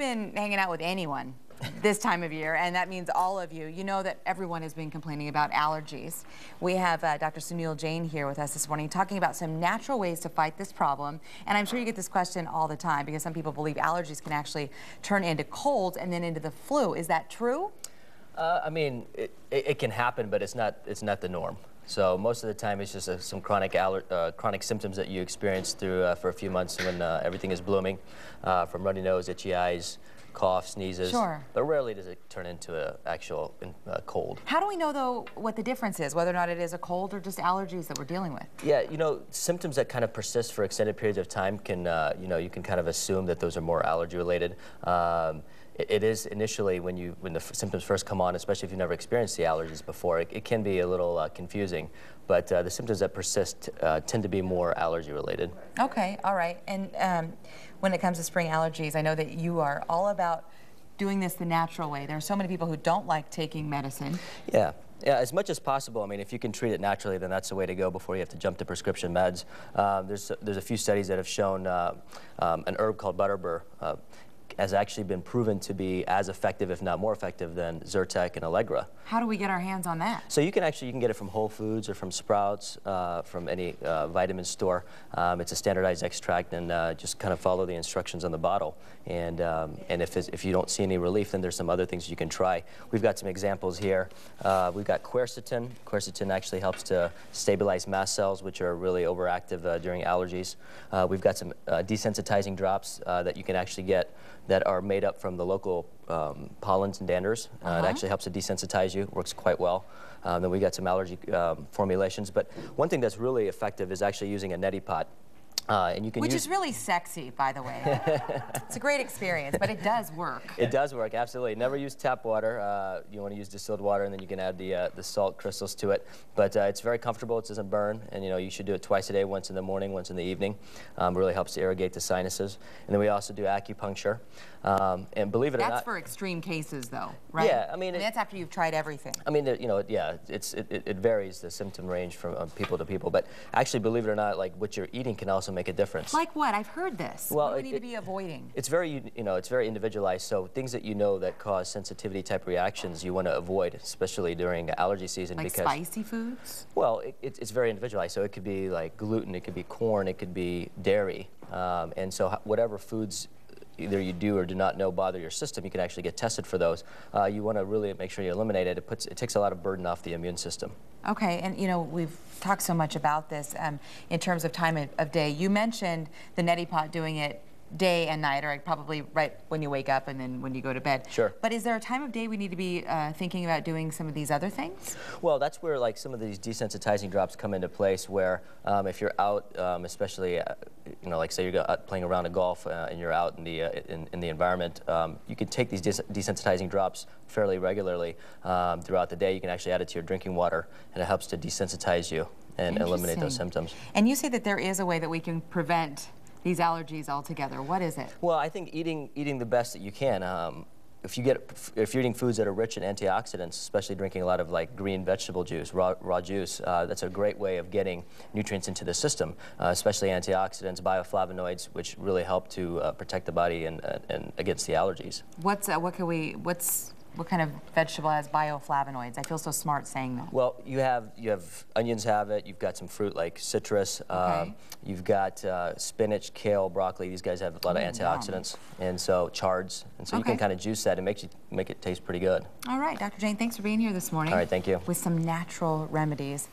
been hanging out with anyone this time of year, and that means all of you, you know that everyone has been complaining about allergies. We have Dr. Suneil Jain here with us this morning talking about some natural ways to fight this problem. And I'm sure you get this question all the time because some people believe allergies can actually turn into colds and then into the flu. Is that true? I mean, it can happen, but it's not the norm. So most of the time, it's just some chronic symptoms that you experience through for a few months when everything is blooming, from runny nose, itchy eyes, cough, sneezes. Sure. But rarely does it turn into an actual cold. How do we know, though, what the difference is, whether or not it is a cold or just allergies that we're dealing with? Yeah, you know, symptoms that kind of persist for extended periods of time can, you know, you can kind of assume that those are more allergy related. It is initially when the symptoms first come on, especially if you've never experienced the allergies before, it can be a little confusing. But the symptoms that persist tend to be more allergy related. Okay, all right. And when it comes to spring allergies, I know that you are all about doing this the natural way. There are so many people who don't like taking medicine. Yeah. Yeah, as much as possible. I mean, if you can treat it naturally, then that's the way to go before you have to jump to prescription meds. There's a few studies that have shown an herb called butterbur has actually been proven to be as effective, if not more effective, than Zyrtec and Allegra. How do we get our hands on that? So you can get it from Whole Foods or from Sprouts, from any vitamin store. It's a standardized extract, and just kind of follow the instructions on the bottle. And if you don't see any relief, then there's some other things you can try. We've got some examples here. We've got quercetin. Quercetin actually helps to stabilize mast cells, which are really overactive during allergies. We've got some desensitizing drops that you can actually get that are made up from the local pollens and danders. It actually helps to desensitize you, works quite well. Then we got some allergy formulations, but one thing that's really effective is actually using a neti pot. And you can Which is really sexy, by the way. It's a great experience, but it does work. It does work, absolutely. Never use tap water. You want to use distilled water, and then you can add the salt crystals to it. But it's very comfortable. It doesn't burn, and you should do it twice a day, once in the morning, once in the evening. It really helps to irrigate the sinuses. And then we also do acupuncture. And believe it or not, that's for extreme cases, though, right? Yeah, I mean, that's after you've tried everything. I mean, yeah, it varies the symptom range from people to people. But actually, believe it or not, like what you're eating can also make a difference. Like what? I've heard this. Well, what do we need to be avoiding? It's very, it's very individualized. So things that that cause sensitivity type reactions, you want to avoid, especially during allergy season. Like spicy foods? Well, it's very individualized. So it could be like gluten, it could be corn, it could be dairy, and so whatever foods either you do or do not know bother your system, you can actually get tested for those. You want to really make sure you eliminate it. It takes a lot of burden off the immune system. Okay, and we've talked so much about this in terms of time of day. You mentioned the neti pot doing it day and night, or probably right when you wake up and then when you go to bed. Sure. But is there a time of day we need to be thinking about doing some of these other things? Well, that's where like some of these desensitizing drops come into place, where if you're out, especially like say you're out playing around a golf and you're out in the environment, you can take these desensitizing drops fairly regularly throughout the day. You can actually add it to your drinking water, and it helps to desensitize you and eliminate those symptoms. And you say that there is a way that we can prevent these allergies altogether. What is it? Well, I think eating the best that you can. If you're eating foods that are rich in antioxidants, especially drinking a lot of like green vegetable juice, raw juice, that's a great way of getting nutrients into the system, especially antioxidants, bioflavonoids, which really help to protect the body and against the allergies. What kind of vegetable has bioflavonoids? I feel so smart saying that. Well, you have onions have it. You've got some fruit like citrus. Okay. You've got spinach, kale, broccoli. These guys have a lot of antioxidants, and so chards. And so you can kind of juice that and make it taste pretty good. All right, Dr. Jain, thanks for being here this morning. All right, thank you. With some natural remedies.